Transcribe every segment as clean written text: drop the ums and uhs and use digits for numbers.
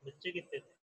बच्चे कितने थे?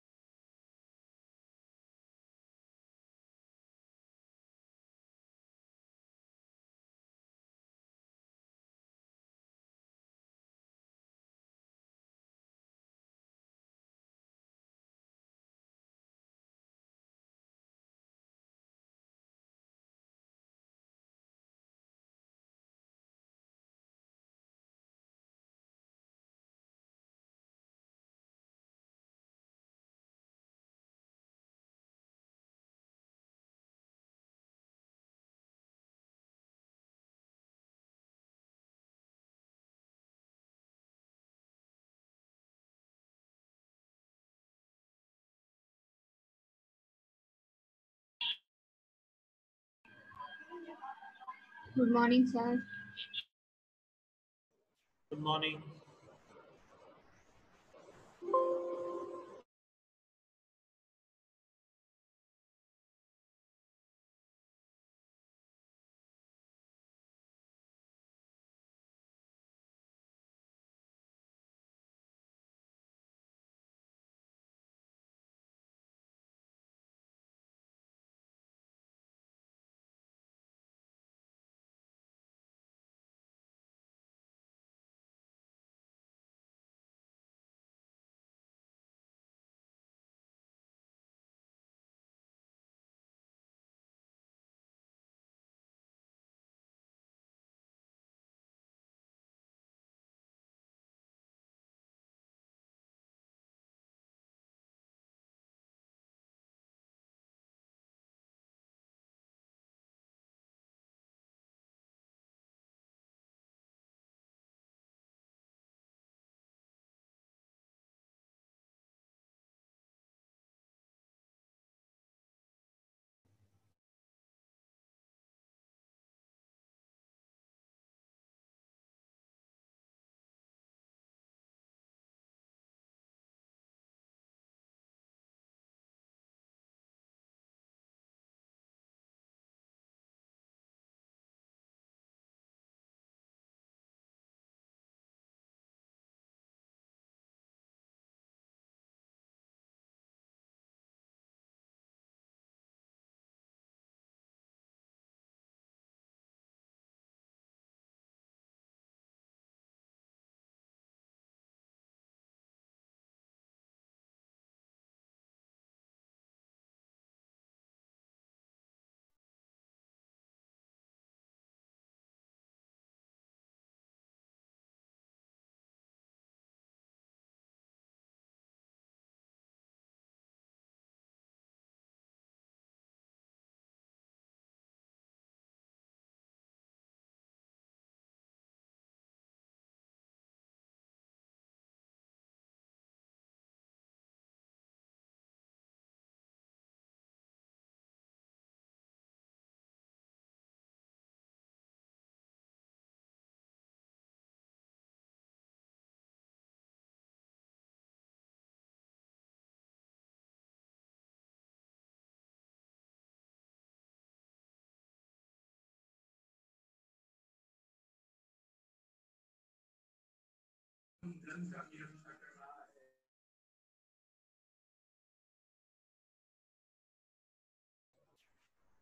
Good morning, sir. Good morning.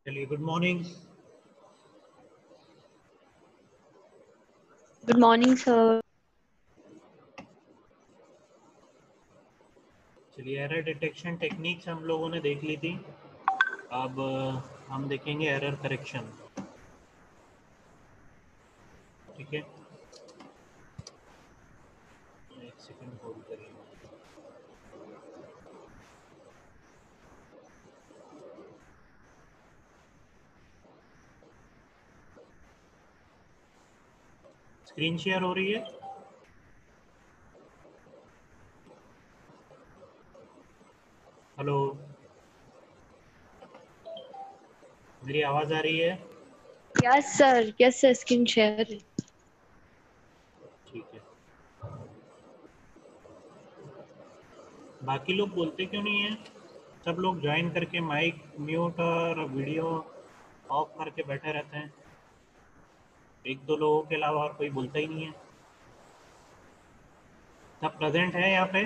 चलिए, good morning. Good morning, sir. चलिए, एरर डिटेक्शन टेक्निक्स हम लोगों ने देख ली थी। अब हम देखेंगे एरर करेक्शन। ठीक है, एक सेकंड होल्ड करिए। स्क्रीन शेयर हो रही है? हेलो, मेरी आवाज़ आ रही है? Yes, sir. Yes, sir. Screen share. ठीक है। बाकी लोग बोलते क्यों नहीं है? सब लोग ज्वाइन करके माइक म्यूट और वीडियो ऑफ करके बैठे रहते हैं। एक दो लोगों के अलावा और कोई बोलता ही नहीं है। सब प्रेजेंट है यहाँ पे?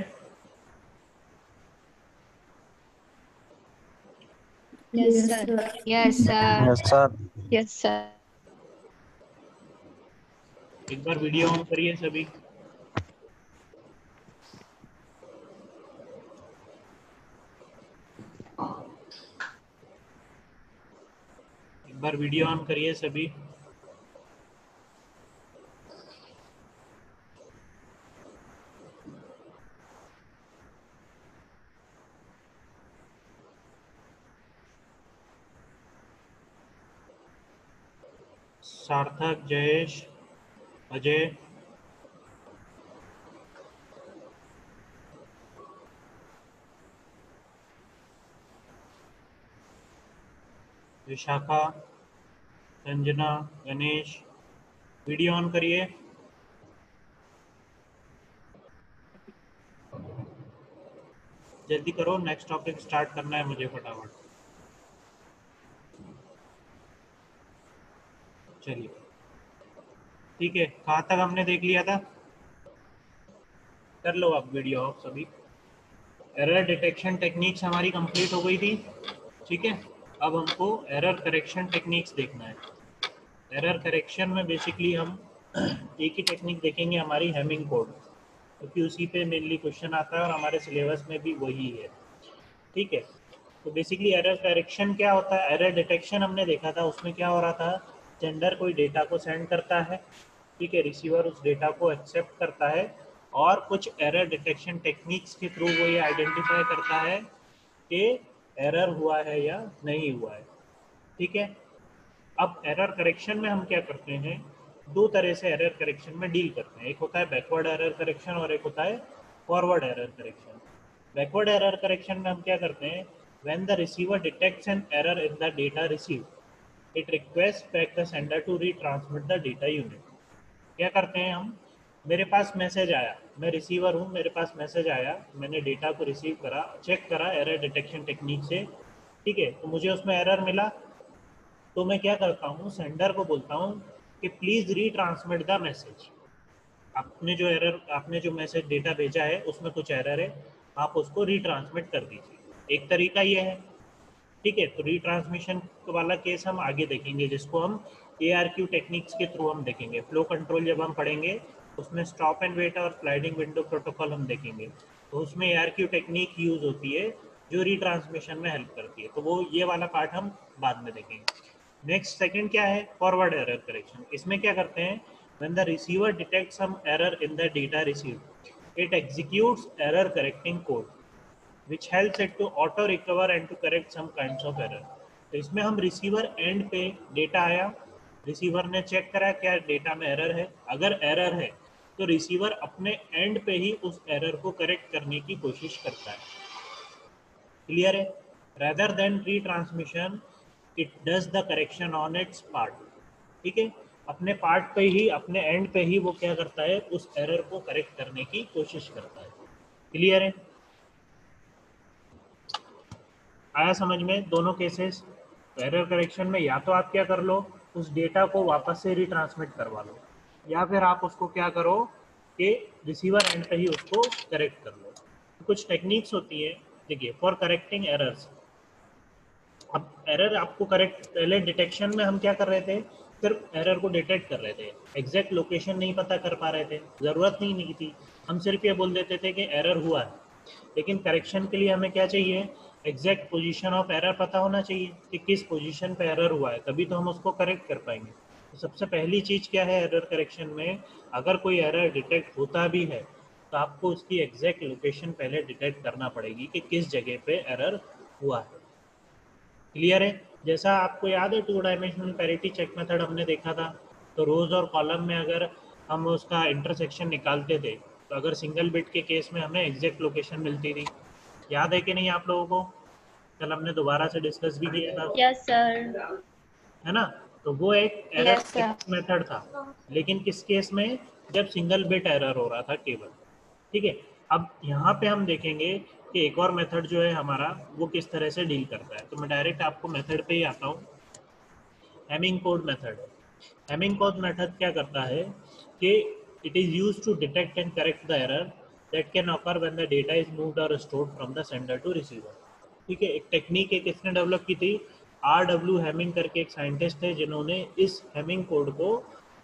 Yes, sir. Yes, sir. Yes sir. Yes, sir. एक बार वीडियो ऑन करिए सभी। एक बार वीडियो ऑन करिए सभी। सार्थक, जयेश, अजय, विशाखा, संजना, गणेश, वीडियो ऑन करिए। जल्दी करो, नेक्स्ट टॉपिक स्टार्ट करना है मुझे फटाफट। चलिए ठीक है, कहाँ तक हमने देख लिया था? कर लो आप वीडियो ऑफ सभी। एरर डिटेक्शन टेक्निक्स हमारी कंप्लीट हो गई थी, ठीक है। अब हमको एरर करेक्शन टेक्निक्स देखना है। एरर करेक्शन में बेसिकली हम एक ही टेक्निक देखेंगे, हमारी हैमिंग कोड, क्योंकि उसी पे मेनली क्वेश्चन आता है और हमारे सिलेबस में भी वही है, ठीक है। तो बेसिकली एरर करेक्शन क्या होता है? एरर डिटेक्शन हमने देखा था, उसमें क्या हो रहा था, सेंडर कोई डेटा को सेंड करता है, ठीक है, रिसीवर उस डेटा को एक्सेप्ट करता है और कुछ एरर डिटेक्शन टेक्निक्स के थ्रू वो ये आइडेंटिफाई करता है कि एरर हुआ है या नहीं हुआ है, ठीक है। अब एरर करेक्शन में हम क्या करते हैं, दो तरह से एरर करेक्शन में डील करते हैं। एक होता है बैकवर्ड एरर करेक्शन और एक होता है forward error correction. Backward error correction में हम क्या करते हैं, when the receiver detects an error in the data received it request back the sender to retransmit the data unit. क्या करते हैं हम, मेरे पास मैसेज आया, मैं रिसीवर हूँ, मेरे पास मैसेज आया, मैंने डेटा को रिसीव करा, चेक करा एरर डिटेक्शन टेक्निक से, ठीक है, तो मुझे उसमें एरर मिला। तो मैं क्या करता हूँ, सेंडर को बोलता हूँ कि प्लीज़ रीट्रांसमिट द मैसेज। आपने जो मैसेज डेटा भेजा है उसमें कुछ एरर है, आप उसको रीट्रांसमिट कर दीजिए। एक तरीका ये है, ठीक है। तो रीट्रांसमिशन वाला केस हम आगे देखेंगे, जिसको हम ARQ टेक्निक्स के थ्रू हम देखेंगे। फ्लो कंट्रोल जब हम पढ़ेंगे उसमें स्टॉप एंड वेट और स्लाइडिंग विंडो प्रोटोकॉल हम देखेंगे, तो उसमें ARQ टेक्निक यूज होती है जो रीट्रांसमिशन में हेल्प करती है। तो वो ये वाला पार्ट हम बाद में देखेंगे। नेक्स्ट सेकंड क्या है, फॉरवर्ड एरर करेक्शन। इसमें क्या करते हैं, when the receiver detects some error in the data received it executes error correcting code which helps it to auto recover and to correct some kinds of error। तो इसमें हम receiver and पे data आया, receiver ने check करा क्या data में error है, अगर एरर है तो रिसीवर अपने एंड पे ही उस एरर को करेक्ट करने की कोशिश करता है। क्लियर है? Rather than retransmission it does the correction on it's part, ठीक है। अपने पार्ट पे ही, अपने एंड पे ही वो क्या करता है, उस एरर को करेक्ट करने की कोशिश करता है। क्लियर है? आया समझ में दोनों केसेस? एरर करेक्शन में या तो आप क्या कर लो, उस डेटा को वापस से रीट्रांसमिट करवा लो, या फिर आप उसको क्या करो कि रिसीवर एंड पे ही उसको करेक्ट कर लो। तो कुछ टेक्निक्स होती है, देखिए, फॉर करेक्टिंग एरर्स। अब एरर आपको करेक्ट, पहले डिटेक्शन में हम क्या कर रहे थे, सिर्फ एरर को डिटेक्ट कर रहे थे, एग्जैक्ट लोकेशन नहीं पता कर पा रहे थे, ज़रूरत नहीं थी, हम सिर्फ ये बोल देते थे कि एरर हुआ है। लेकिन करेक्शन के लिए हमें क्या चाहिए, एग्जैक्ट पोजीशन ऑफ एरर पता होना चाहिए कि किस पोजीशन पे एरर हुआ है, तभी तो हम उसको करेक्ट कर पाएंगे। तो सबसे पहली चीज़ क्या है एरर करेक्शन में, अगर कोई एरर डिटेक्ट होता भी है तो आपको उसकी एग्जैक्ट लोकेशन पहले डिटेक्ट करना पड़ेगी कि किस जगह पे एरर हुआ है। क्लियर है? जैसा आपको याद है 2 डायमेंशनल पैरिटी चेक मेथड हमने देखा था, तो रोज और कॉलम में अगर हम उसका इंटरसेक्शन निकालते थे तो अगर सिंगल बिट के केस में हमें एग्जैक्ट लोकेशन मिलती थी। याद है कि नहीं आप लोगों को? कल हमने दोबारा से डिस्कस भी किया था, Yes, sir. है ना। तो वो एक एरर Yes, sir. मेथड था, लेकिन किस केस में, जब सिंगल बिट एरर हो रहा था केवल, ठीक है। अब यहाँ पे हम देखेंगे कि एक और मेथड जो है हमारा, वो किस तरह से डील करता है। तो मैं डायरेक्ट आपको मेथड पे ही आता हूँ। Hamming code method. Hamming code method क्या करता है कि it is used to detect and correct the error that can occur when the data is moved or stored from the sender to receiver। ठीक है, एक टेक्निक है किसने develop की थी, RW हेमिंग करके एक साइंटिस्ट थे जिन्होंने इस हेमिंग कोड को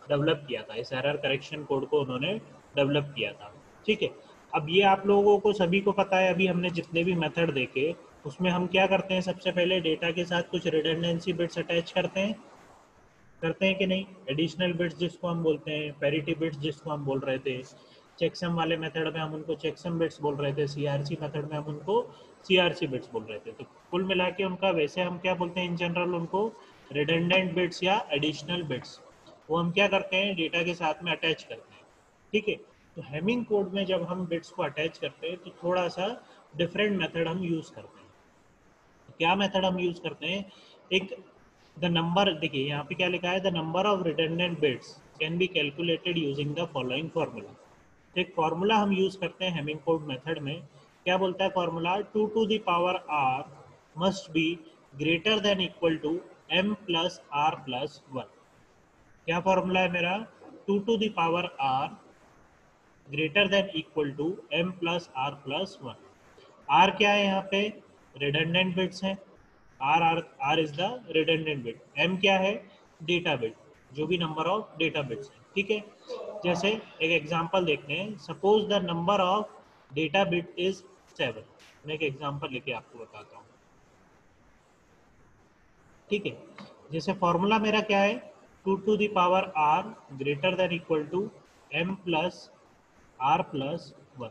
डेवलप किया था, इस एरर करेक्शन कोड को उन्होंने डेवलप किया था। ठीक है, अब ये आप लोगों को सभी को पता है, अभी हमने जितने भी मेथड देखे उसमें हम क्या करते हैं, सबसे पहले डेटा के साथ कुछ रिडंडेंसी बिट्स अटैच करते हैं कि नहीं, एडिशनल बिट्स जिसको हम बोलते हैं, पैरिटी बिट्स जिसको हम बोल रहे थे, चेकसम वाले मेथड में हम उनको चेकसम बिट्स बोल रहे थे, सीआरसी मेथड में हम उनको सीआरसी बिट्स बोल रहे थे। तो कुल मिला के उनका वैसे हम क्या बोलते हैं इन जनरल उनको, रिडंडेंट बिट्स या एडिशनल बिट्स, वो हम क्या करते हैं डेटा के साथ में अटैच करते हैं। ठीक है, तो हेमिंग कोड में जब हम बिट्स को अटैच करते हैं तो थोड़ा सा डिफरेंट मेथड हम यूज़ करते हैं। क्या मेथड हम यूज करते हैं, एक द नंबर, देखिए यहाँ पे क्या लिखा है, the number of redundant bits can be calculated using the following formula. तो एक फार्मूला हम यूज करते हैं हेमिंग कोड मेथड में। क्या बोलता है formula, 2 to the power r must be greater than equal to m plus r plus 1। क्या फार्मूला है मेरा, 2 to the power r greater than equal to m plus r plus 1। R क्या है यहाँ पे, रिडंडेंट बिट्स हैं, R R R is the redundant bit, M क्या है, डेटा बिट, जो भी नंबर ऑफ डेटा बिट्स हैं। ठीक है, जैसे एक एग्जांपल देखते हैं, suppose the number of data bit is 7। मैं एक एग्जांपल लेके आपको बताता हूँ। ठीक है, जैसे फॉर्मूला मेरा क्या है, 2 to the power r greater than equal to m plus r plus 1।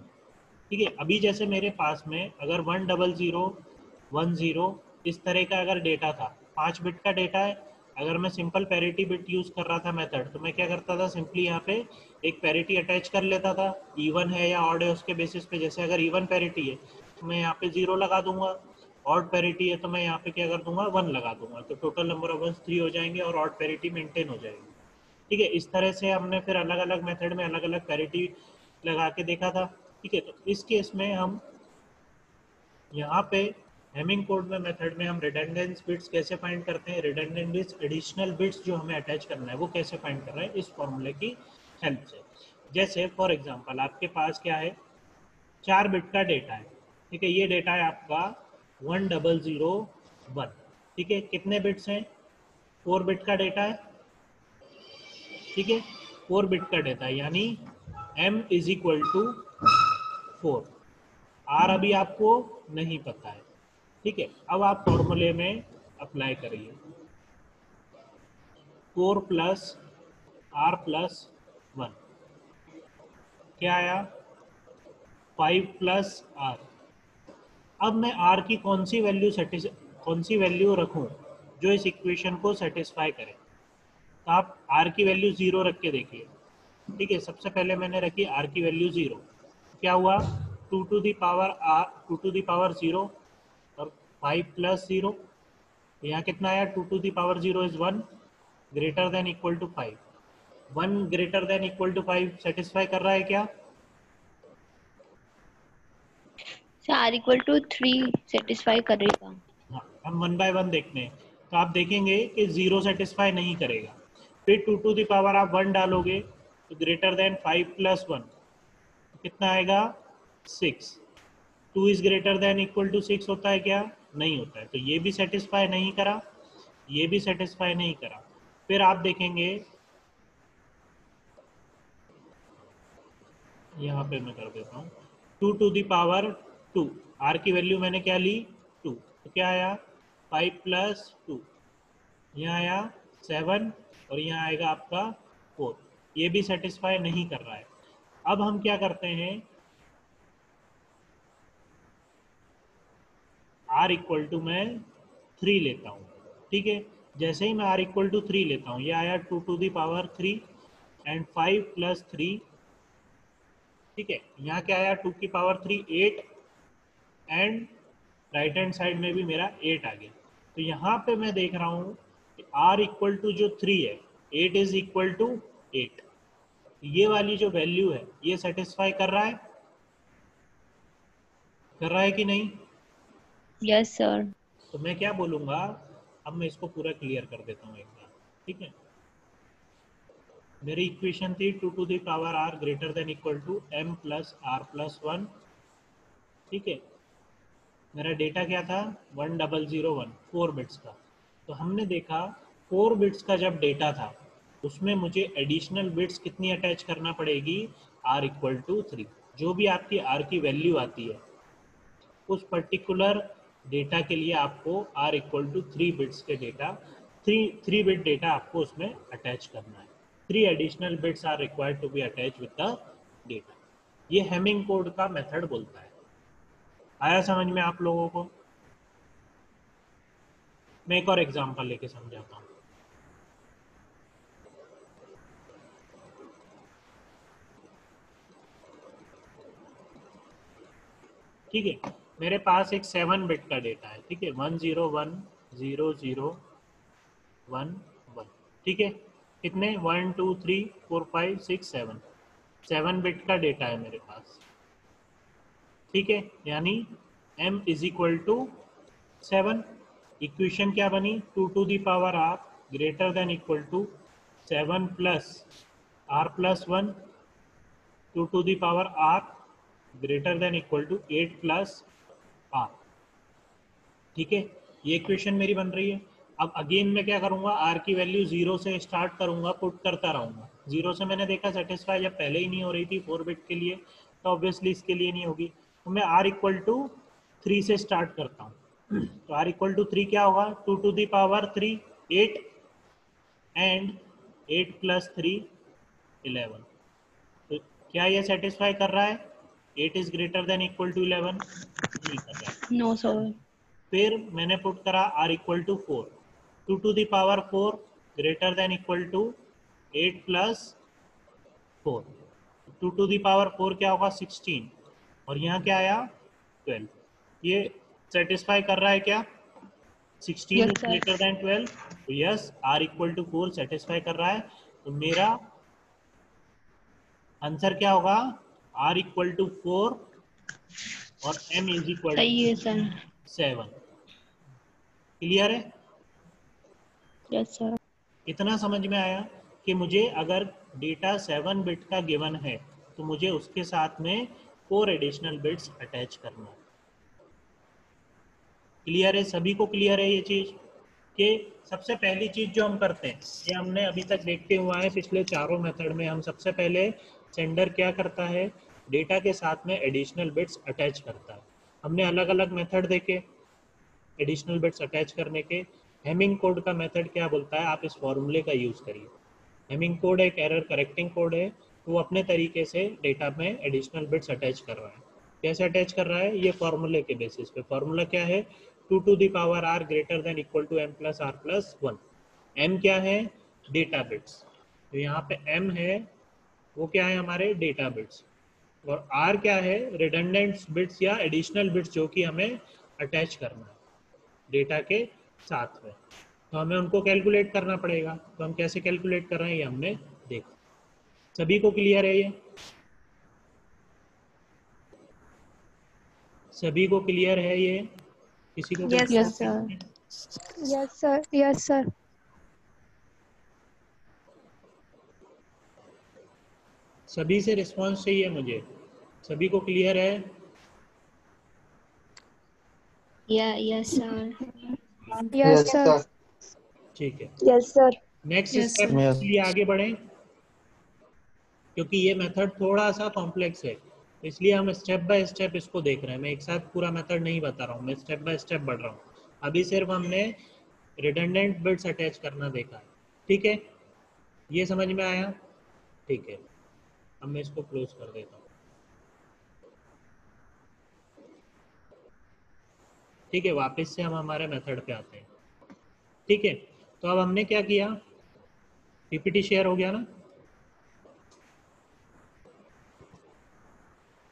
ठीक है, अभी जैसे मेरे पास में अगर 10010 इस तरह का अगर डेटा था, 5 बिट का डेटा है, अगर मैं सिंपल पैरिटी बिट यूज़ कर रहा था मेथड, तो मैं क्या करता था, सिंपली यहाँ पे एक पैरिटी अटैच कर लेता था, इवन है या ऑड है उसके बेसिस पे। जैसे अगर इवन पैरिटी है तो मैं यहाँ पे 0 लगा दूंगा, ऑड पैरिटी है तो मैं यहाँ पे क्या कर दूंगा, 1 लगा दूंगा, तो टोटल नंबर ऑफ वंस 3 हो जाएंगे और ऑड पैरिटी मेंटेन हो जाएगी। ठीक है, इस तरह से हमने फिर अलग अलग मेथड में अलग अलग पैरिटी लगा के देखा था। ठीक है, तो इस केस में हम यहाँ पे हेमिंग कोड में मेथड में हम रिडंडेंस बिट्स कैसे फाइंड करते हैं, रिडंडेंट बिट्स एडिशनल बिट्स जो हमें अटैच करना है वो कैसे फाइंड कर रहे हैं, इस फॉर्मूले की हेल्प से। जैसे फॉर एग्जांपल आपके पास क्या है, 4 बिट का डेटा है। ठीक है, ये डेटा है आपका 1001। ठीक है, कितने बिट्स हैं, 4 बिट का डेटा है। ठीक है, 4 बिट का डेटा है, यानी m is equal to 4। R अभी आपको नहीं पता है। ठीक है, अब आप फॉर्मूले में अप्लाई करिए, 4 प्लस आर प्लस 1, क्या आया, 5 प्लस आर। अब मैं आर की कौन सी वैल्यू रखूं जो इस इक्वेशन को सेटिस्फाई करे। तो आप आर की वैल्यू 0 रख के देखिए। ठीक है, सबसे पहले मैंने रखी आर की वैल्यू 0, क्या हुआ, 2 to the power R, 2 to the power 0 और 5 प्लस 0, यहाँ कितना आया, 2 to the power 0 is 1 greater than equal to 5। 1 greater than equal to 5 satisfy कर रहा है क्या, आर इक्वल टू 3 सेटिस्फाई करेगा। हाँ, हम 1 बाय 1 देखते हैं। तो आप देखेंगे कि 0 सेटिस्फाई नहीं करेगा, फिर 2 टू द पावर आप 1 डालोगे तो ग्रेटर देन 5 प्लस 1 कितना आएगा, 6। 2 is greater than equal to 6 होता है क्या, नहीं होता है, तो ये भी सेटिस्फाई नहीं करा, ये भी सेटिस्फाई नहीं करा। फिर आप देखेंगे, यहाँ पे मैं कर देता हूँ, 2 टू द पावर 2, आर की वैल्यू मैंने क्या ली, 2, तो क्या आया, 5 प्लस 2, यहाँ आया 7 और यहाँ आएगा आपका 4, ये भी सेटिस्फाई नहीं कर रहा है। अब हम क्या करते हैं, आर इक्वल टू मैं 3 लेता हूँ। ठीक है, जैसे ही मैं आर इक्वल टू 3 लेता हूँ, ये आया 2 to the power 3 and 5 plus 3। ठीक है, यहाँ क्या आया, 2 की power 3 8 and right hand side में भी मेरा 8 आ गया। तो यहाँ पे मैं देख रहा हूँ कि आर इक्वल टू जो 3 है, 8 इज इक्वल टू 8, ये वाली जो वैल्यू है ये सेटिस्फाई कर रहा है कि नहीं। Yes sir. तो मैं क्या बोलूँगा, अब मैं इसको पूरा क्लियर कर देता हूँ एक बार। ठीक है, मेरी इक्वेशन थी 2 to the power R greater than equal to m plus R plus 1। ठीक है, मेरा डेटा क्या था 1001 4 बिट्स का। तो हमने देखा 4 बिट्स का जब डेटा था उसमें मुझे एडिशनल बिट्स कितनी अटैच करना पड़ेगी, r इक्वल टू 3। जो भी आपकी r की वैल्यू आती है उस पर्टिकुलर डेटा के लिए आपको r इक्वल टू 3 बिट्स के डेटा 3 बिट डेटा आपको उसमें अटैच करना है। 3 additional bits are required to be attach with the data. ये हेमिंग कोड का मेथड बोलता है। आया समझ में आप लोगों को? मैं एक और एग्जांपल लेके समझाता हूँ। ठीक है, मेरे पास एक 7 बिट का डेटा है। ठीक है, 1010011। ठीक है, कितने 1 2 3 4 5 6 7 बिट का डेटा है मेरे पास। ठीक है, यानी m is equal to 7। Equation क्या बनी, 2 to the power r greater than equal to 7 plus r plus 1 2 to the power r greater than equal to 8 plus r। ठीक है, ये इक्वेशन मेरी बन रही है। अब अगेन मैं क्या करूंगा, r की वैल्यू 0 से स्टार्ट करूंगा, पुट करता रहूंगा। 0 से मैंने देखा सेटिस्फाई जब पहले ही नहीं हो रही थी 4 बिट के लिए, तो ऑब्वियसली इसके लिए नहीं होगी। तो मैं r इक्वल टू 3 से स्टार्ट करता हूँ। तो r इक्वल टू 3 क्या होगा, 2 to the power 3 8 and 8 plus 3 11। तो क्या ये सेटिस्फाई कर रहा है, 8 is greater than equal to 11? नहीं कर रहा है। No, sir. फिर मैंने पुट करा r equal to 4, 2 to the power 4 greater than equal to 8 plus 4। 2 to the power 4 क्या होगा 16, और यहाँ क्या आया 12। ये सेटिस्फाई कर रहा है क्या, 16 Yes, is sir. Greater than 12? तो yes, r equal to 4 satisfy कर रहा है। तो मेरा आंसर क्या होगा, r इक्वल टू 4 और m इज इक्वल सही है टू सर। 7। क्लियर है? Yes, sir. इतना समझ में आया कि मुझे अगर डेटा 7 बिट का गिवन है तो मुझे उसके साथ में 4 एडिशनल बिट्स अटैच करना है। क्लियर है? सभी को क्लियर है ये चीज़? कि सबसे पहली चीज़ जो हम करते हैं, ये हमने अभी तक देखते हुआ है पिछले चारों मेथड में, हम सबसे पहले सेंडर क्या करता है, डेटा के साथ में एडिशनल बिट्स अटैच करता है। हमने अलग अलग मेथड देखे एडिशनल बिट्स अटैच करने के। हेमिंग कोड का मेथड क्या बोलता है, आप इस फॉर्मूले का यूज़ करिए। हेमिंग कोड एक एरर करेक्टिंग कोड है, तो वो अपने तरीके से डेटा में एडिशनल बिट्स अटैच कर रहा है। कैसे अटैच कर रहा है, ये फॉर्मूले के बेसिस पे। फॉर्मूला क्या है, 2 to the power r greater than equal to m plus r plus 1। m क्या है, डेटा बिट्स। तो यहाँ पे m है, वो क्या है हमारे डेटा बिट्स, और r क्या है, रिडंडेंट बिट्स या एडिशनल बिट्स जो कि हमें अटैच करना है डेटा के साथ में। तो हमें उनको कैलकुलेट करना पड़ेगा। तो हम कैसे कैलकुलेट कर रहे हैं ये हमने देखा। सभी को क्लियर है ये? सभी को क्लियर है ये? किसी को Yes, कुछ sir. Yes, doubt sir. है? Yes, sir. Yes, sir. सभी से रिस्पांस चाहिए मुझे। सभी को क्लियर है? Yeah, yes, sir. Yes, Yes, sir. sir. ठीक है, Yes, sir. Next Yes, step sir. Yes. के लिए आगे बढ़ें, क्योंकि ये मेथड थोड़ा सा कॉम्प्लेक्स है, इसलिए हम स्टेप बाय स्टेप इसको देख रहे हैं। मैं एक साथ पूरा मेथड नहीं बता रहा हूँ, मैं स्टेप बाय स्टेप बढ़ रहा हूँ। अभी सिर्फ हमने रिडंडेंट बिट्स अटैच करना देखा है। ठीक है, ये समझ में आया? ठीक है, अब मैं इसको क्लोज कर देता हूँ। ठीक है, वापस से हम हमारे मेथड पे आते हैं। ठीक है, तो अब हमने क्या किया, पीपीटी शेयर हो गया ना?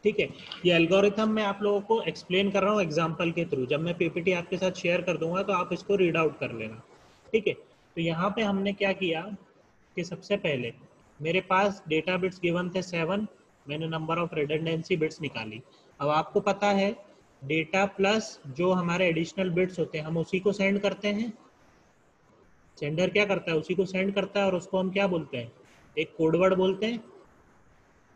ठीक है, ये एल्गोरिथम मैं आप लोगों को एक्सप्लेन कर रहा हूँ एग्जांपल के थ्रू। जब मैं पीपीटी आपके साथ शेयर कर दूंगा तो आप इसको रीड आउट कर लेना। ठीक है, तो यहाँ पे हमने क्या किया कि सबसे पहले मेरे पास डेटा बिट्स गिवन थे 7, मैंने नंबर ऑफ रिडंडेंसी बिट्स निकाली। अब आपको पता है डेटा प्लस जो हमारे एडिशनल बिट्स होते हैं हम उसी को सेंड करते हैं। सेंडर क्या करता है, उसी को सेंड करता है, और उसको हम क्या बोलते हैं, एक कोडवर्ड बोलते हैं।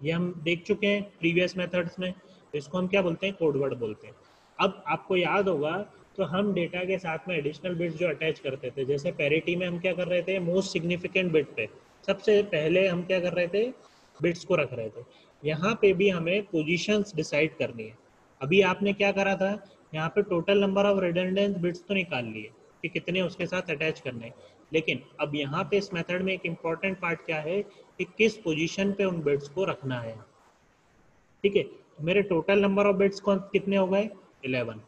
ये हम देख चुके हैं प्रीवियस मेथड्स में। तो इसको हम क्या बोलते हैं, कोडवर्ड बोलते हैं। अब आपको याद होगा तो हम डेटा के साथ में एडिशनल बिट्स जो अटैच करते थे, जैसे पैरिटी में हम क्या कर रहे थे, मोस्ट सिग्निफिकेंट बिट पे सबसे पहले हम क्या कर रहे थे, बिट्स को रख रहे थे। यहाँ पे भी हमें पोजीशंस डिसाइड करनी है। अभी आपने क्या करा था, यहाँ पे total number of redundant bits तो निकाल लिए कि कितने उसके साथ अटैच करने, लेकिन अब यहाँ पे इस मेथड में एक इम्पॉर्टेंट पार्ट क्या है कि किस पोजीशन पे उन बिट्स को रखना है। ठीक है, मेरे टोटल नंबर ऑफ बिट्स कितने हो गए, 11।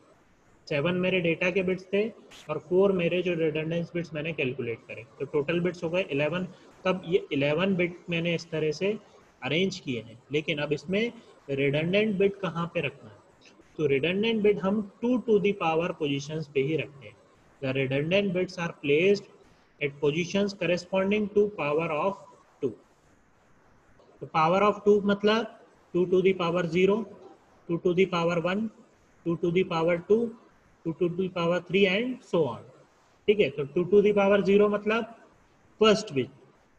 7 मेरे डेटा के बिट्स थे और 4 मेरे जो रिडंडेंस बिट्स मैंने कैलकुलेट करे, तो टोटल बिट्स हो गए 11। तब ये 11 बिट मैंने इस तरह से अरेंज किए हैं, लेकिन अब इसमें रिडंडेंट बिट कहाँ पे रखना है, तो रिडंडेंट बिट हम 2 टू द पावर पोजीशंस पे ही रखते हैं। The redundant bits are placed at positions corresponding to power of 2। तो पावर ऑफ 2 मतलब 2 to the power 0, 2 to the power 1, 2 to the power 2, 2 to the power 3 and so on. ठीक है, तो 2 to the power 0 मतलब first bit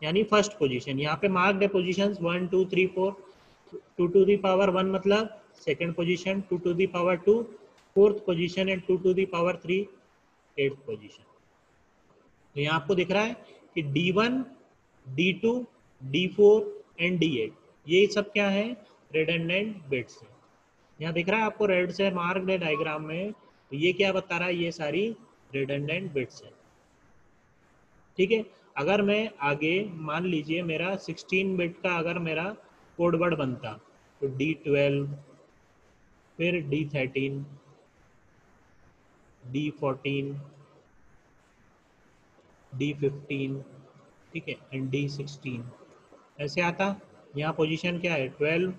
यानी first position, यहाँ पे marked है पोजीशंस 1 2 3 4। 2 टू द पावर 1 मतलब second position, 2 to the power 2 fourth position and 2 to the power 3 eighth position. तो यहाँ आपको दिख रहा है कि D1, D2, D4 and D8 ये सब क्या है, रिडंडेंट बिट्स है। यहाँ दिख रहा है आपको रेड से मार्क्ड है डायग्राम में, तो ये क्या बता रहा है, ये सारी रिडंडेंट बिट्स है। ठीक है, अगर मैं आगे मान लीजिए मेरा 16 बिट का अगर मेरा कोड वर्ड बनता, तो D12, फिर D13, D14, D15, ठीक है, एंड D16 ऐसे आता। यहाँ पोजीशन क्या है, 12,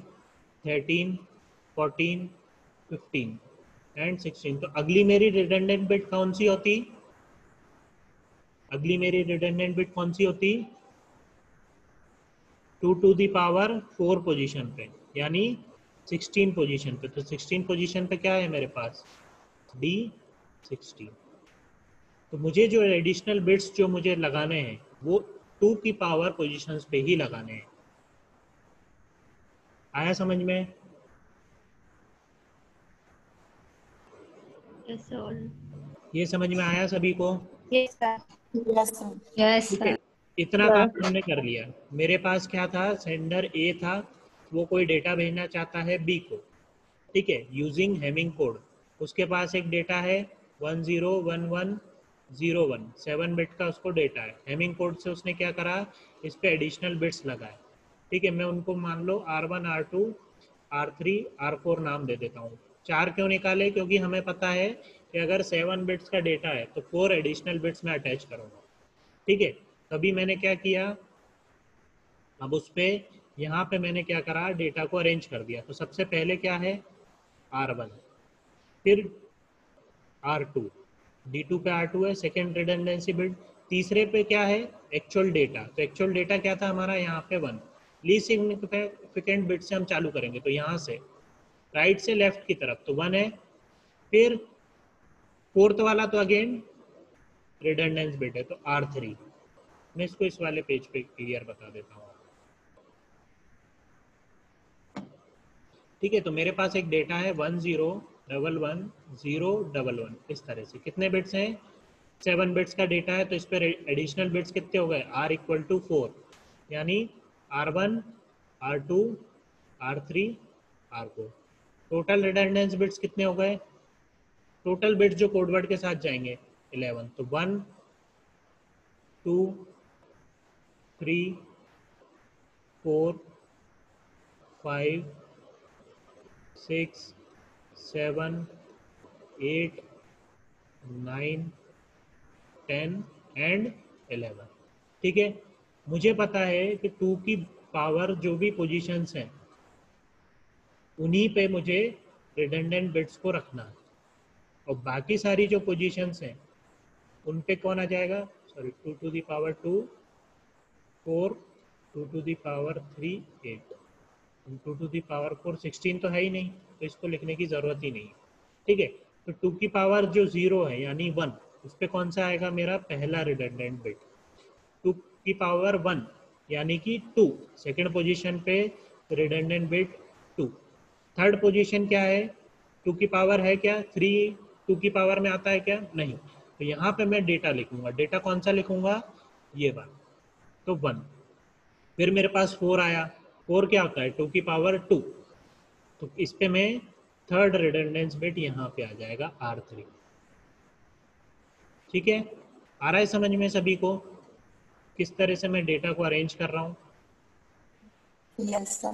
13, 14, 15 एंड 16। तो अगली मेरी रिडंडेंट बिट कौन सी होती, अगली मेरी रिडंडेंट बिट कौन सी होती, 2 टू द पावर 4 पोजीशन पे यानी 16 पोजीशन पे। तो 16 पोजीशन पे क्या है मेरे पास, D16। तो मुझे जो एडिशनल बिट्स जो मुझे लगाने हैं वो 2 की पावर पोजीशंस पे ही लगाने हैं। आया समझ में? Yes, sir. ये समझ में आया सभी को? Yes, sir. Yes, ठीक है, sir. इतना काम हमने कर लिया। मेरे पास क्या था, सेंडर ए था, वो कोई डेटा भेजना चाहता है बी को, ठीक है, यूजिंग हेमिंग कोड। उसके पास एक डेटा है 101101, 7 बिट का उसको डेटा है। हेमिंग कोड से उसने क्या करा, इस पे एडिशनल बिट्स लगाए। ठीक है, मैं उनको मान लो R1, R2, R3, R4 नाम दे देता हूँ। 4 क्यों निकाले, क्योंकि हमें पता है कि अगर 7 बिट्स का डेटा है तो 4 एडिशनल बिट्स में अटैच करूँगा। ठीक है, तभी मैंने क्या किया, अब उस पर यहाँ पे मैंने क्या करा, डेटा को अरेंज कर दिया। तो सबसे पहले क्या है, R1, फिर R2, D2 पे R2 है, सेकेंड रिडंडेंसी बिट। तीसरे पे क्या है, एक्चुअल डेटा। तो एक्चुअल डेटा क्या था हमारा, यहाँ पे 1। लीस्ट सिग्निफिकेंट बिट से हम चालू करेंगे, तो यहाँ से राइट से लेफ्ट की तरफ तो 1 है। फिर फोर्थ वाला तो अगेन रिडंडेंस बिट है, तो R3। मैं इसको इस वाले पेज पे क्लियर बता देता हूँ। ठीक है, तो मेरे पास एक डेटा है 10111011, इस तरह से कितने बिट्स हैं, 7 बिट्स का डेटा है। तो इस पर एडिशनल बिट्स कितने हो गए, R = 4 यानी R1, R2, R3, R4। Total रिडंडेंस bits कितने हो गए, टोटल बिट्स जो कोडवर्ड के साथ जाएंगे 11। तो 1 2 3 4 5 6 7 8 9 10 एंड 11। ठीक है, मुझे पता है कि 2 की पावर जो भी पोजीशंस हैं उन्हीं पे मुझे रिडंडेंट बिट्स को रखना है, और बाकी सारी जो पोजीशंस हैं उन पे कौन आ जाएगा, sorry, 2 to the power 2 4, 2 to the power 3 8, 2 to the power 4 16 तो है ही नहीं, तो इसको लिखने की ज़रूरत ही नहीं। ठीक है, तो 2 की पावर जो 0 है यानी 1, उस पर कौन सा आएगा मेरा पहला रिडंडेंट बिट। 2 की पावर 1 यानी कि 2, सेकेंड पोजीशन पे रिडंडेंट बिट 2। थर्ड पोजीशन क्या है, 2 की पावर है क्या? 3 2 की पावर में आता है क्या? नहीं। तो यहाँ पे मैं डेटा लिखूंगा। डेटा कौन सा लिखूंगा? ये वाला, तो 1। फिर मेरे पास 4 आया। 4 क्या होता है? 2 की पावर 2। तो इस पे मैं थर्ड रिडंडेंस बिट यहाँ पे आ जाएगा R3। ठीक है, आ रहा है समझ में सभी को किस तरह से मैं डेटा को अरेंज कर रहा हूँ? Yes, sir.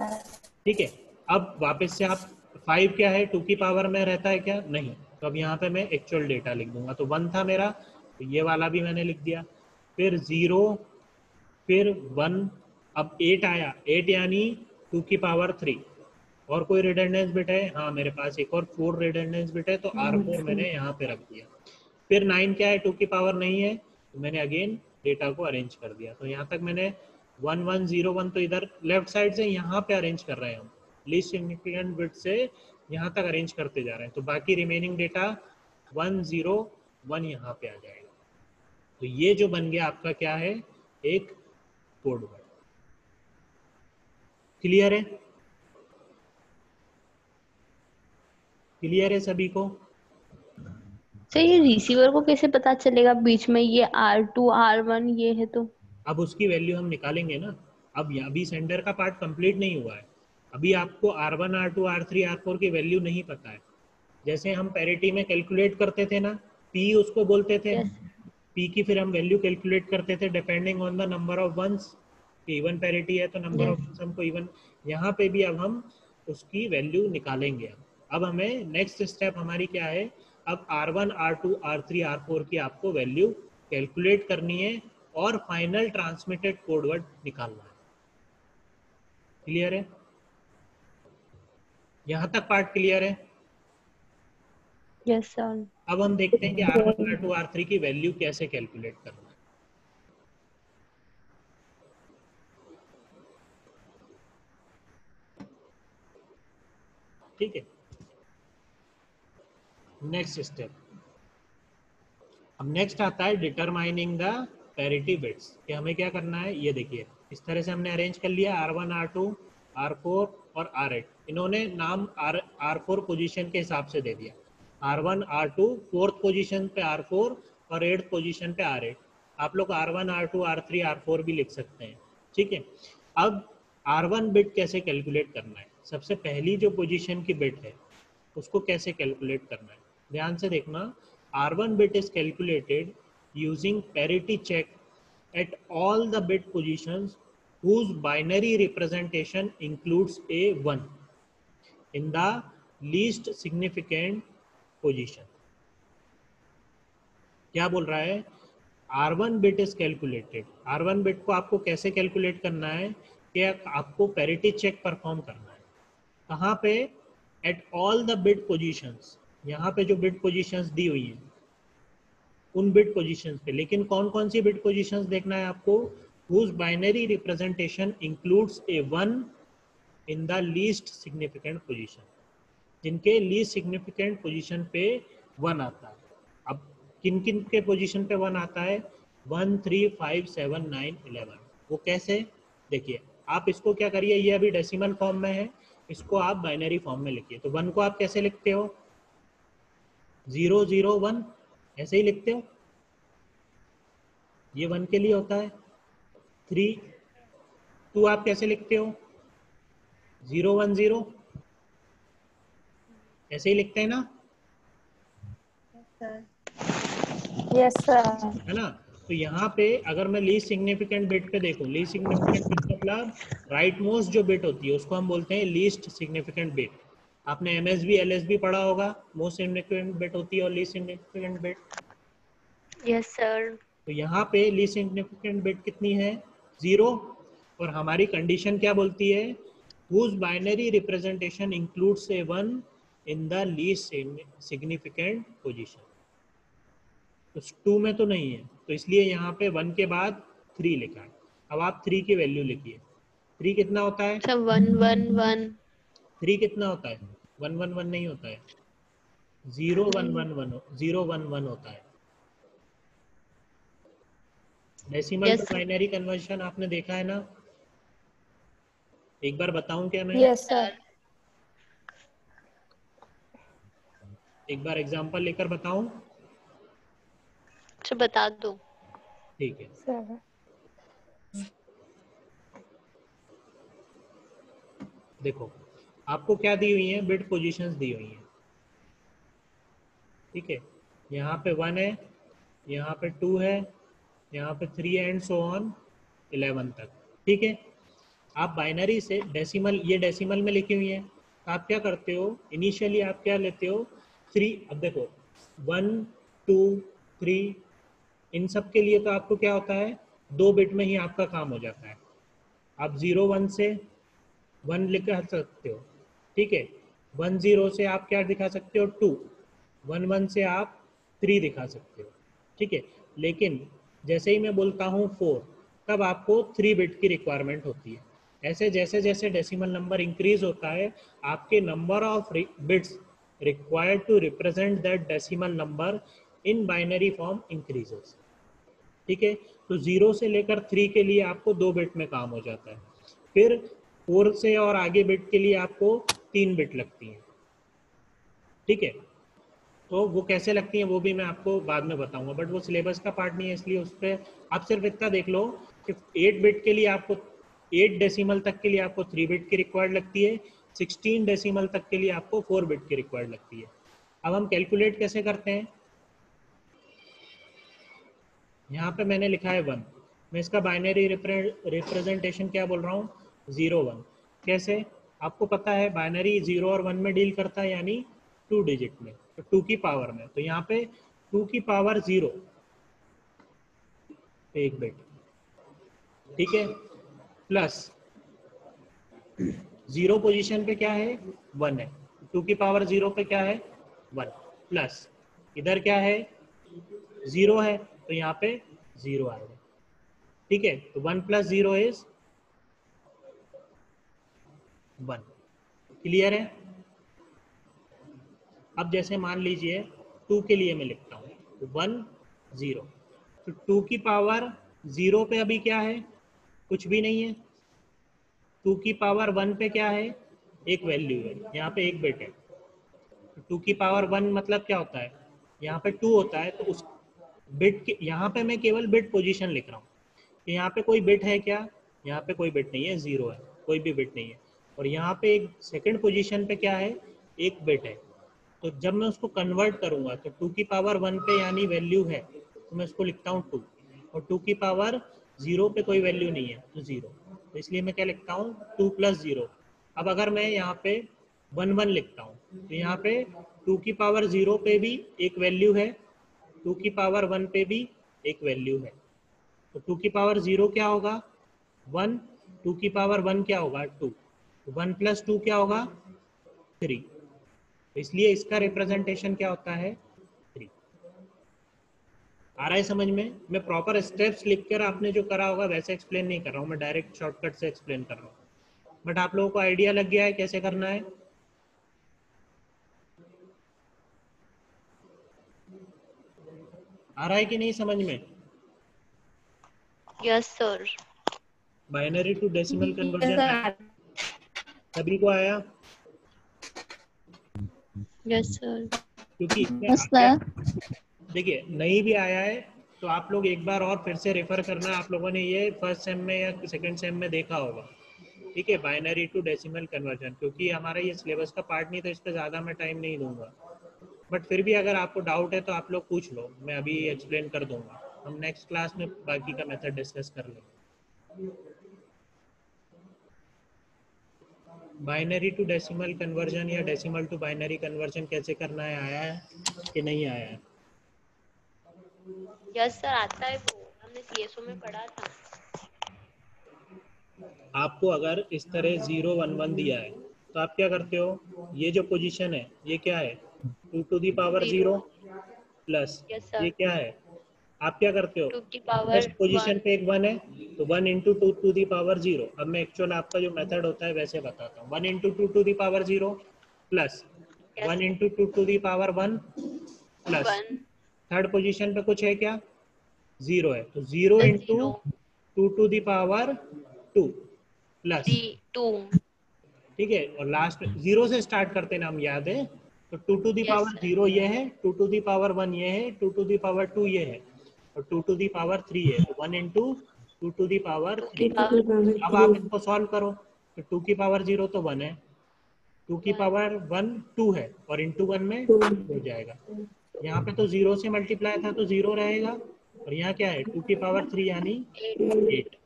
ठीक है, अब वापस से आप 5 क्या है? 2 की पावर में रहता है क्या? नहीं। तो अब यहाँ पे मैं एक्चुअल डेटा लिख दूंगा। तो 1 था मेरा, तो ये वाला भी मैंने लिख दिया। फिर 0, फिर 1, अब 8 आया। 8 यानी 2 की पावर 3। और कोई रिडंडेंस बिट है? हाँ, मेरे पास एक और 4 रिडंडेंस बिट है, तो R4 मैंने यहाँ पे रख दिया। फिर 9 क्या है? 2 की पावर नहीं है, तो मैंने अगेन डेटा को अरेंज कर दिया। तो यहाँ तक मैंने 1 1 0 1 तो इधर लेफ्ट साइड से यहाँ पे अरेंज कर रहे हैं हम, लीस्ट सिग्निफिकेंट बिट से यहाँ तक अरेंज करते जा रहे हैं। तो बाकी रिमेनिंग डेटा 1 0 1 यहाँ पे आ जाएगा। तो ये जो बन गया आपका क्या है? एक कोड वर्ड। क्लियर है? क्लियर है सभी को? सर ये रिसीवर को कैसे पता चलेगा बीच में ये R2 R1 ये है? तो अब उसकी वैल्यू हम निकालेंगे ना। अब अभी सेंडर का पार्ट कंप्लीट नहीं हुआ है। अभी आपको R1 R2 R3 R4 की वैल्यू नहीं पता है। जैसे हम पैरिटी में कैलकुलेट करते थे ना, P उसको बोलते थे। यस P की फिर हम वैल्यू कैलकुलेट करते थे depending on the number of ones. Even parity है तो नंबर ऑफ यस वंस हमको इवन। यहाँ पे भी अब हम उसकी वैल्यू निकालेंगे। अब हमें नेक्स्ट स्टेप हमारी क्या है? अब R1 R2 R3 R4 की आपको वैल्यू कैलकुलेट करनी है और फाइनल ट्रांसमिटेड कोड वर्ड निकालना है। क्लियर है? यहाँ तक पार्ट क्लियर है? Yes sir. अब हम देखते हैं कि R1 R2 R3 की वैल्यू कैसे कैलकुलेट करना है। ठीक है, नेक्स्ट स्टेप। अब नेक्स्ट आता है डिटरमाइनिंग द पैरिटी बिट्स कि हमें क्या करना है। ये देखिए, इस तरह से हमने अरेंज कर लिया R1 R2 R4 और R8। इन्होंने नाम R4 पोजीशन के हिसाब से दे दिया। R1 R2 4th पोजीशन पे R4 और 8th पोजीशन पे R8। आप लोग R1 R2 R3 R4 भी लिख सकते हैं। ठीक है, अब R1 बिट कैसे कैलकुलेट करना है? सबसे पहली जो पोजीशन की बिट है उसको कैसे कैलकुलेट करना है, ध्यान से देखना। R1 bit is calculated using parity check at all the bit positions whose binary representation includes a 1 in the least significant position। क्या बोल रहा है? R1 bit is calculated। R1 bit को आपको कैसे कैलकुलेट करना है कि आपको पैरिटी चेक परफॉर्म करना है। कहाँ पे? At all the bit positions. यहाँ पे जो बिट पोजीशंस दी हुई हैं उन बिट पोजीशंस पे। लेकिन कौन कौन सी बिट पोजीशंस देखना है आपको? whose binary representation includes a 1 in the least significant position। जिनके लीस्ट सिग्निफिकेंट पोजीशन पे 1 आता है। अब किन किन के पोजीशन पे 1 आता है? 1 3 5 7 9 11। वो कैसे? देखिए, आप इसको क्या करिए, ये अभी डेसिमल फॉर्म में है, इसको आप बाइनरी फॉर्म में लिखिए। तो 1 को आप कैसे लिखते हो? 0 0 1 ऐसे ही लिखते हो। ये 1 के लिए होता है। 3 2 आप कैसे लिखते हो? 0 1 0 ऐसे ही लिखते हैं ना, Yes, sir. है ना? तो यहाँ पे अगर मैं लीस्ट सिग्निफिकेंट बिट पे देखूं, लीस्ट सिग्निफिकेंट बिट मतलब राइट मोस्ट जो बिट होती है उसको हम बोलते हैं लीस्ट सिग्निफिकेंट बिट। आपने MSB LSB पढ़ा होगा, मोस्ट सिग्निफिकेंट बिट होती है और least significant bit. Yes sir. तो यहाँ पे लीस्ट सिग्निफिकेंट बिट कितनी है? 0। और हमारी कंडीशन क्या बोलती है? whose binary representation includes a 1 in the least significant position। तो 2 में तो नहीं है, तो इसलिए यहाँ पे 1 के बाद 3 लिखा है। अब आप 3 की वैल्यू लिखिए। 3 कितना होता है? सर 1 1 1। 3 कितना होता है? 1 1 1 नहीं होता है, 0 1 1 1 0 1 1 होता है। डेसिमल टू बाइनरी कन्वर्शन आपने देखा है ना? एक बार बताऊं क्या मैं? Yes, sir. एक बार एग्जांपल लेकर बताऊं? अच्छा बता दो। ठीक है, सर देखो आपको क्या दी हुई है, बिट पोजीशंस दी हुई हैं, ठीक है। यहाँ पे 1 है, यहाँ पे 2 है, यहाँ पे 3 एंड सो ऑन 11 तक, ठीक है। आप बाइनरी से डेसिमल, ये डेसिमल में लिखी हुई है, तो आप क्या करते हो, इनिशियली आप क्या लेते हो 3। अब देखो 1 2 3, इन सब के लिए तो आपको क्या होता है, 2 बिट में ही आपका काम हो जाता है। आप 0 1 से 1 लिख सकते हो, ठीक है। 1 0 से आप क्या दिखा सकते हो, 2। 1 1 से आप 3 दिखा सकते हो, ठीक है। लेकिन जैसे ही मैं बोलता हूँ 4, तब आपको 3 बिट की रिक्वायरमेंट होती है। ऐसे जैसे जैसे डेसिमल नंबर इंक्रीज होता है, आपके number of bits required to represent that decimal number in binary form increases, ठीक है। तो 0 से लेकर 3 के लिए आपको 2 बिट में काम हो जाता है, फिर 4 से और आगे बिट के लिए आपको 3 बिट लगती हैं, ठीक है। तो वो कैसे लगती हैं वो भी मैं आपको बाद में बताऊंगा, बट वो सिलेबस का पार्ट नहीं है, इसलिए उस पर आप सिर्फ इतना देख लो कि 8 बिट के लिए आपको, 8 डेसिमल तक के लिए आपको 3 बिट की रिक्वायर्ड लगती है, 16 डेसिमल तक के लिए आपको 4 बिट की रिक्वायर्ड लगती है। अब हम कैलकुलेट कैसे करते हैं, यहाँ पे मैंने लिखा है 1, मैं इसका बाइनरी रिप्रेजेंटेशन क्या बोल रहा हूँ, 0 1। कैसे, आपको पता है बाइनरी 0 और 1 में डील करता है, यानी 2 डिजिट में, तो 2 की पावर में, तो यहाँ पे 2 की पावर 0 एक बिट, ठीक है, प्लस 0 पोजीशन पे क्या है, 1 है, 2 की पावर 0 पे क्या है, 1, प्लस इधर क्या है, 0 है, तो यहाँ पे 0 आएगा, ठीक है। तो 1 + 0 इज 1, क्लियर है। अब जैसे मान लीजिए 2 के लिए मैं लिखता हूँ 1 0, तो 2 की पावर 0 पे अभी क्या है, कुछ भी नहीं है। 2 की पावर 1 पे क्या है, एक वैल्यू है, यहाँ पे एक बिट है। तो 2 की पावर 1 मतलब क्या होता है, यहाँ पे 2 होता है, तो उस बिट के, यहाँ पे मैं केवल बिट पोजीशन लिख रहा हूँ कि यहाँ पे कोई बिट है क्या, यहाँ पे कोई बिट नहीं है, 0 है, कोई भी बिट नहीं है। और यहाँ पे एक सेकंड पोजीशन पे क्या है, एक बिट है। तो जब मैं उसको कन्वर्ट करूंगा तो 2 की पावर 1 पे यानी वैल्यू है, तो मैं इसको लिखता हूँ 2, और 2 की पावर 0 पे कोई वैल्यू नहीं है, तो 0, तो इसलिए मैं क्या लिखता हूँ, 2 + 0। अब अगर मैं यहाँ पे 1 1 लिखता हूँ, तो यहाँ पे 2 की पावर 0 पे भी एक वैल्यू है, 2 की पावर 1 पे भी एक वैल्यू है। तो 2 की पावर 0 क्या होगा, 1, 2 की पावर 1 क्या होगा, 2, तो 1 + 2 क्या होगा, 3, तो इसलिए इसका रिप्रेजेंटेशन क्या होता है, 3। आ रहा है समझ में, मैं प्रॉपर स्टेप्स लिखकर आपने जो करा होगा वैसे एक्सप्लेन नहीं कर रहा हूँ, मैं डायरेक्ट शॉर्टकट से एक्सप्लेन कर रहा हूँ, बट आप लोगों को आइडिया लग गया है कैसे करना है। आ रहा है कि नहीं समझ में, yes sir. Binary to decimal yes, conversion sir. सभी को आया, यस सर। क्योंकि इसमें यस क्या, सर। देखिए नहीं भी आया है तो आप लोग एक बार और फिर से रेफर करना, आप लोगों ने ये फर्स्ट सेम में या सेकंड सेम में देखा होगा, ठीक है, बाइनरी टू डेसिमल कन्वर्जन, क्योंकि हमारा ये सिलेबस का पार्ट नहीं, तो इस पर ज़्यादा मैं टाइम नहीं दूंगा, बट फिर भी अगर आपको डाउट है तो आप लोग पूछ लो, मैं अभी एक्सप्लेन कर दूंगा, हम नेक्स्ट क्लास में बाकी का मेथड डिस्कस कर लेंगे। बाइनरी टू डेसिमल कन्वर्जन या डेसिमल टू बाइनरी कन्वर्जन कैसे करना है, आया है कि नहीं आया है? यस सर आता है, वो हमने सीएसओ में पढ़ा था। आपको अगर इस तरह 0 1 1 दिया है तो आप क्या करते हो, ये जो पोजीशन है ये क्या है, 2 to the power 0 plus yes ये सर। क्या है, आप क्या करते हो, 2 की पावर फर्स्ट पोजीशन 1। पे एक 1 है, तो 1 × 2 टू दी पावर 0। अब मैं एक्चुअल आपका जो मेथड होता है वैसे बताता हूँ, 1 × 2 टू दी पावर 0 प्लस 1 yes × 2 to the power 1 plus 1 third position पे कुछ है क्या, 0 है, तो 0 × 0 2 टू दी पावर 2 प्लस, 3 2। ठीक है, और लास्ट 0 से स्टार्ट करते ना हम, याद है, तो 2 to the Yes, power sir. 0 ये है, 2 टू दी पावर 1 ये है, 2 टू दी पावर 2 ये है और 2 टू दी पावर 3 है। तो 1 इंटू 2 टू दी पावर 3। अब आप इनको सॉल्व करो तो 2 की पावर 0 तो 1 है, 2 की पावर 1 2 है और इंटू 1 में 2 हो जाएगा। यहाँ पे तो 0 से मल्टीप्लाई था तो 0 रहेगा और यहाँ क्या है 2 की पावर 3 यानी 8।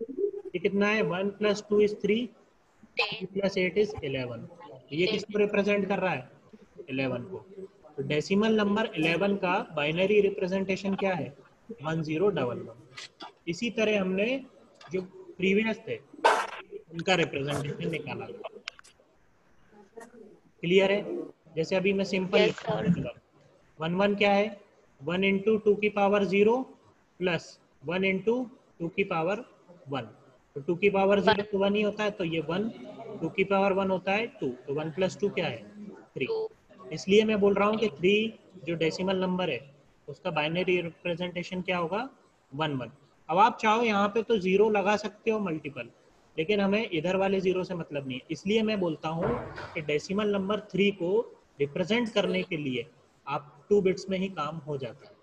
ये कितना है 1 प्लस 2 इज 3, 3 प्लस 8 इज 11। तो ये किसको रिप्रेजेंट कर रहा है 11 को। तो डेसिमल नंबर 11 का बाइनरी रिप्रेजेंटेशन क्या है 1011। इसी तरह हमने जो प्रीवियस थे उनका रिप्रेजेंटेशन निकाला था। क्लियर है? जैसे अभी मैं सिंपल Yes, लिखता sir. हूँ, 1 क्या है 1 इंटू 2 की पावर 0 प्लस 1 इंटू 2 की पावर 1। तो 2 की पावर 0 तो 1 ही होता है, तो ये 1, 2 की पावर 1 होता है 2, तो 1 प्लस 2 क्या है 3। इसलिए मैं बोल रहा हूँ कि 3 जो डेसिमल नंबर है उसका बाइनरी रिप्रेजेंटेशन क्या होगा 1 1। अब आप चाहो यहाँ पे तो 0 लगा सकते हो मल्टीपल, लेकिन हमें इधर वाले 0 से मतलब नहीं है। इसलिए मैं बोलता हूँ कि डेसिमल नंबर 3 को रिप्रेजेंट करने के लिए आप 2 बिट्स में ही काम हो जाता है।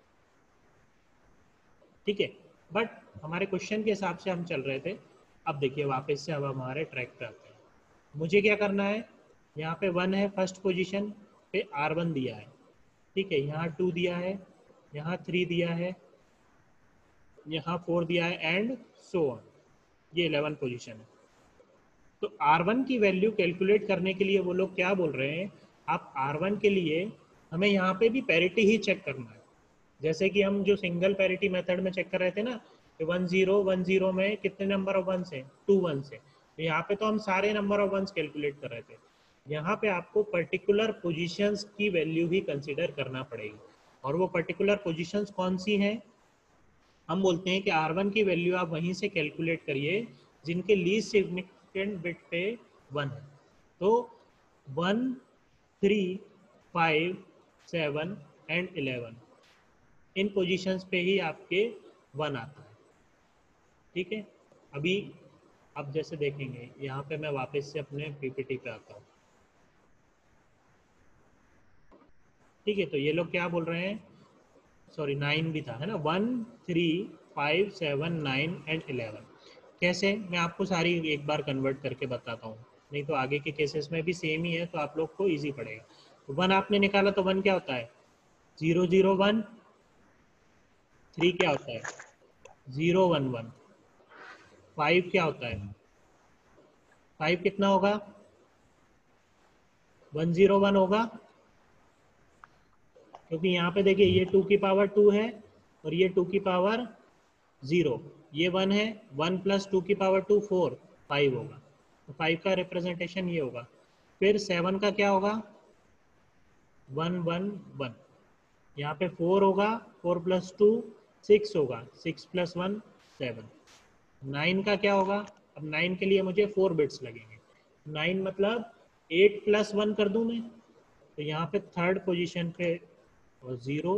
ठीक है, बट हमारे क्वेश्चन के हिसाब से हम चल रहे थे। अब देखिए वापस से अब हमारे ट्रैक पे आते हैं। मुझे क्या करना है, यहाँ पे 1 है फर्स्ट पोजीशन पे, R1 दिया है, ठीक है, यहाँ 2 दिया है, यहाँ 3 दिया है, यहाँ 4 दिया है एंड सो ऑन। ये 11 पोजीशन है। तो R1 की वैल्यू कैलकुलेट करने के लिए वो लोग क्या बोल रहे हैं, आप R1 के लिए हमें यहाँ पे भी पैरिटी ही चेक करना है। जैसे कि हम जो सिंगल पैरिटी मेथड में चेक कर रहे थे ना कि 1010 में कितने नंबर ऑफ वंस हैं 2 वंस है, तो यहाँ पे तो हम सारे नंबर ऑफ वंस कैलकुलेट कर रहे थे। यहाँ पे आपको पर्टिकुलर पोजीशंस की वैल्यू भी कंसिडर करना पड़ेगी। और वो पर्टिकुलर पोजीशंस कौन सी हैं, हम बोलते हैं कि R1 की वैल्यू आप वहीं से कैलकुलेट करिए जिनके लीस्ट सिग्निफिकेंट बिट पे 1 है। तो 1 3 5 7 एंड 11 इन पोजीशंस पे ही आपके 1 आता है। ठीक है, अभी अब जैसे देखेंगे यहाँ पे मैं वापस से अपने पीपीटी पे आता हूँ। ठीक है, तो ये लोग क्या बोल रहे हैं, सॉरी 9 भी था है ना, 1 3 5 7 9 एंड 11। कैसे, मैं आपको सारी एक बार कन्वर्ट करके बताता हूँ, नहीं तो आगे के केसेस में भी सेम ही है तो आप लोग को इजी पड़ेगा। तो 1 आपने निकाला तो 1 क्या होता है 0 0 1, 3 क्या होता है 0 1 1, 5 क्या होता है 5 कितना होगा 101 होगा, क्योंकि यहाँ पे देखिए ये 2 की पावर 2 है और ये 2 की पावर 0, ये 1 है, 1 प्लस 2 की पावर 2 4 5 होगा, तो 5 का रिप्रेजेंटेशन ये होगा। फिर 7 का क्या होगा 1 1 1, यहाँ पे 4 होगा, 4 प्लस 2 6 होगा, 6 प्लस 1 7। 9 का क्या होगा, अब 9 के लिए मुझे 4 बिट्स लगेंगे, 9 मतलब 8 प्लस 1 कर दूं मैं, तो यहाँ पे थर्ड पोजीशन पे 0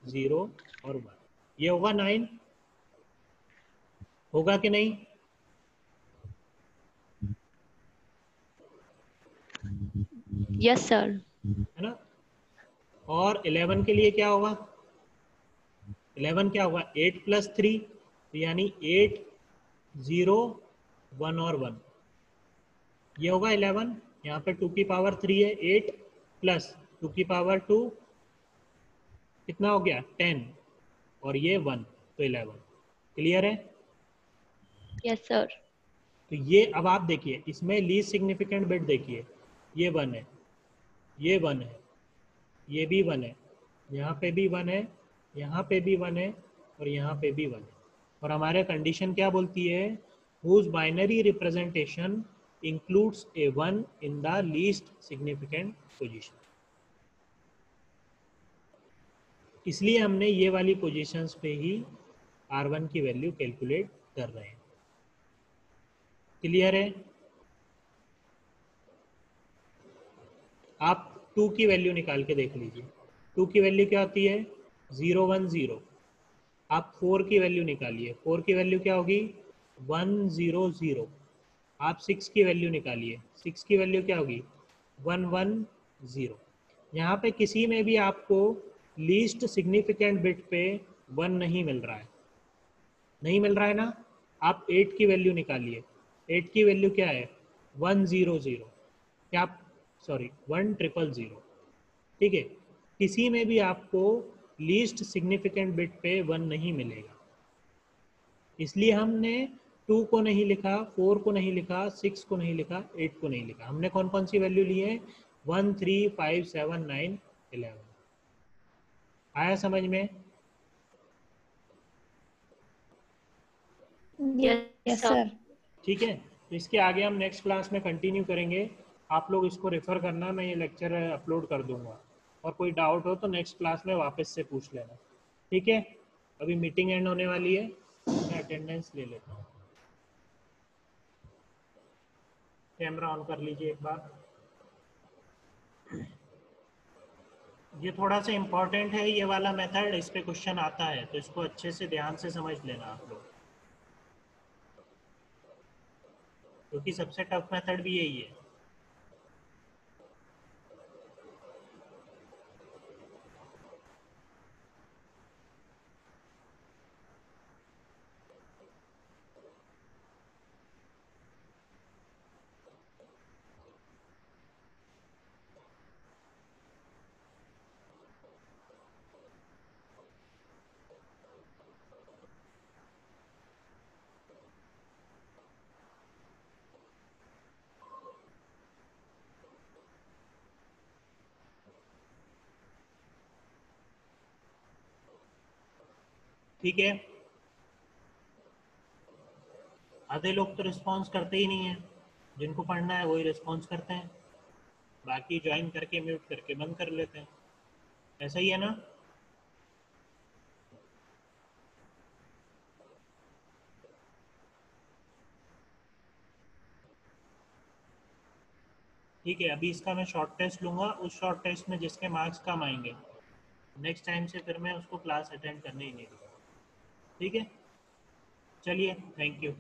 0 और 1, ये होगा 9, होगा कि नहीं, Yes, sir. है ना। और 11 के लिए क्या होगा, 11 क्या होगा 8 प्लस 3, तो यानी 8 0 1 और 1, ये होगा 11। यहाँ पे 2 की पावर 3 है, 8 प्लस 2 की पावर 2 कितना हो गया 10 और ये 1, तो 11। क्लियर है? Yes, sir. तो ये अब आप देखिए इसमें लीस्ट सिग्निफिकेंट बिट देखिए, ये 1 है, ये 1 है, ये भी 1 है, यहाँ पे भी 1 है, यहाँ पे भी 1 है और यहाँ पे भी 1 है। और हमारे कंडीशन क्या बोलती है, whose binary representation includes a 1 in the least significant position। इसलिए हमने ये वाली पोजीशंस पे ही R1 की वैल्यू कैलकुलेट कर रहे हैं। क्लियर है? आप 2 की वैल्यू निकाल के देख लीजिए, 2 की वैल्यू क्या होती है 0 1 0। आप 4 की वैल्यू निकालिए, 4 की वैल्यू क्या होगी 1 0 0। आप 6 की वैल्यू निकालिए, 6 की वैल्यू क्या होगी 1 1 0। यहाँ पे किसी में भी आपको लीस्ट सिग्निफिकेंट बिट पे 1 नहीं मिल रहा है, नहीं मिल रहा है ना। आप 8 की वैल्यू निकालिए, 8 की वैल्यू क्या है 100, क्या सॉरी 1000, ठीक है। किसी में भी आपको लीस्ट सिग्निफिकेंट बिट पे 1 नहीं मिलेगा, इसलिए हमने 2 को नहीं लिखा, 4 को नहीं लिखा, 6 को नहीं लिखा, 8 को नहीं लिखा। हमने कौन कौन सी वैल्यू ली है 1 3 5 7 9 11। आया समझ में? Yes sir. ठीक है, तो इसके आगे हम नेक्स्ट क्लास में कंटिन्यू करेंगे। आप लोग इसको रेफर करना, मैं ये लेक्चर अपलोड कर दूंगा, और कोई डाउट हो तो नेक्स्ट क्लास में वापस से पूछ लेना, ठीक है। अभी मीटिंग एंड होने वाली है, मैं अटेंडेंस ले लेता हूँ। कैमरा ऑन कर लीजिए एक बार। ये थोड़ा सा इम्पोर्टेंट है ये वाला मेथड, इस पे क्वेश्चन आता है, तो इसको अच्छे से ध्यान से समझ लेना आप लोग, क्योंकि सबसे टफ मेथड भी यही है। ठीक है, आधे लोग तो रिस्पॉन्स करते ही नहीं है, जिनको पढ़ना है वही रिस्पॉन्स करते हैं, बाकी ज्वाइन करके म्यूट करके बंद कर लेते हैं। ऐसा ही है ना? ठीक है, अभी इसका मैं शॉर्ट टेस्ट लूँगा, उस शॉर्ट टेस्ट में जिसके मार्क्स कम आएंगे नेक्स्ट टाइम से फिर मैं उसको क्लास अटेंड करने ही नहीं दूँगा, ठीक है। चलिए, थैंक यू।